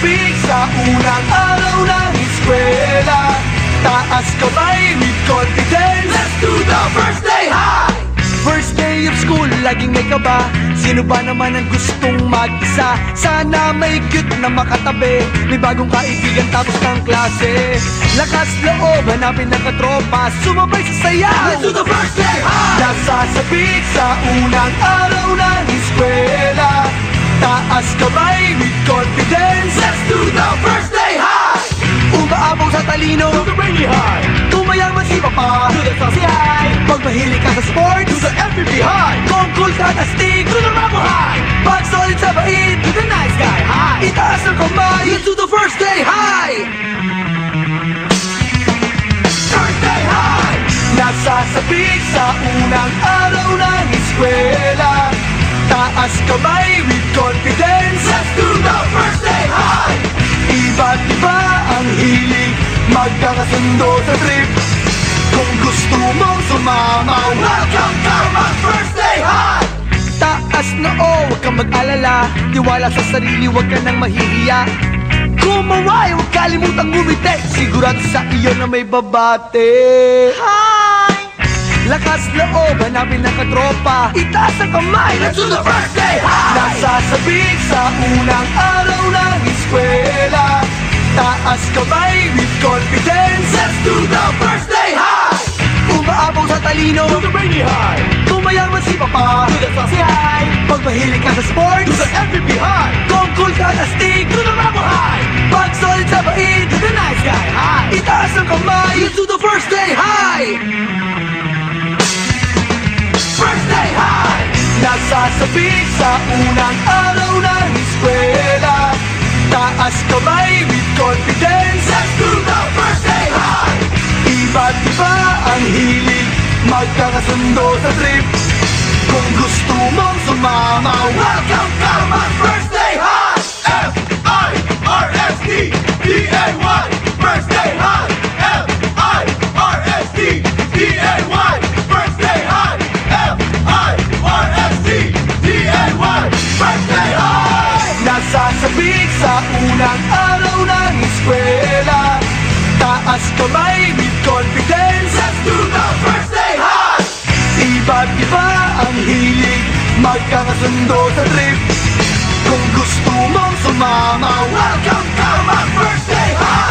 Nasasabik sa unang araw ng eskwela. Taas kamay with confidence. Let's do the first day high! First day of school, laging may kaba. Sino ba naman ang gustong mag-isa? Sana may cute na makatabi. May bagong kaibigan tapos ng klase. Lakas loob, hanapin ng katropa. Sumabay sa sayaw. Let's do the first day high! Nasasabik sa unang araw ng eskwela. Taas kamay with confidence. Let's do the first day high! Umaapaw sa talino, do the rainy high. Tumayaman si Papa, do the saucy high. Pag mahilig ka sa sports, do the MVP high. Kung cool ka na stick, do the Rambo high. Pag solid sa bait, do the nice guy high. Itaas ang kamay, let's do the first day high. First day high! Nasasabik sa unang araw ng eskwela. Taas kamay with confidence. Let's do the first day high! Iba't iba ang hilig, magkakasundo sa trip. Kung gusto mong sumama, welcome to my first day high! Taas na huwag kang mag-alala. Tiwala sa sarili, huwag ka nang mahihiya. Kumaway, huwag kalimutang ngumiti. Sigurado sa iyo na may babate. Hi! Lakas loob, hanapin ng katropa. Itaas ang kamay, let's do the first day high! Nasasabik sa unang araw ng eskwela. Taas kamay with confidence. Let's do the first day high! Umaapaw sa talino, do the rainy high. Tumayaman si Papa, do the saucy high. Pag mahilig ka sa sports, do the MVP high. Kung cool ka na stick, do the Rambo high. Pag solid sa bait, do the nice guy high. Itaas ang kamay, let's do the first day high! First day high! Nasasabik sa unang araw ng eskwela. Taas kamay with confidence. Let's do the first day high! Iba't iba ang hilig, magkakasundo sa trip. Kung gusto mong sumama, welcome to my first day high! F-I-R-S-T-D-A-Y First day high! F-I-R-S-T-D-A-Y First day high! F-I-R-S-T-D-A-Y First day high! Nasasabik sa unang araw ng eskwela. Taas kamay with confidence. Let's do the first day high! Iba't iba ang hilig, magkakasundo sa trip. Kung gusto mong sumama, welcome to my first day high!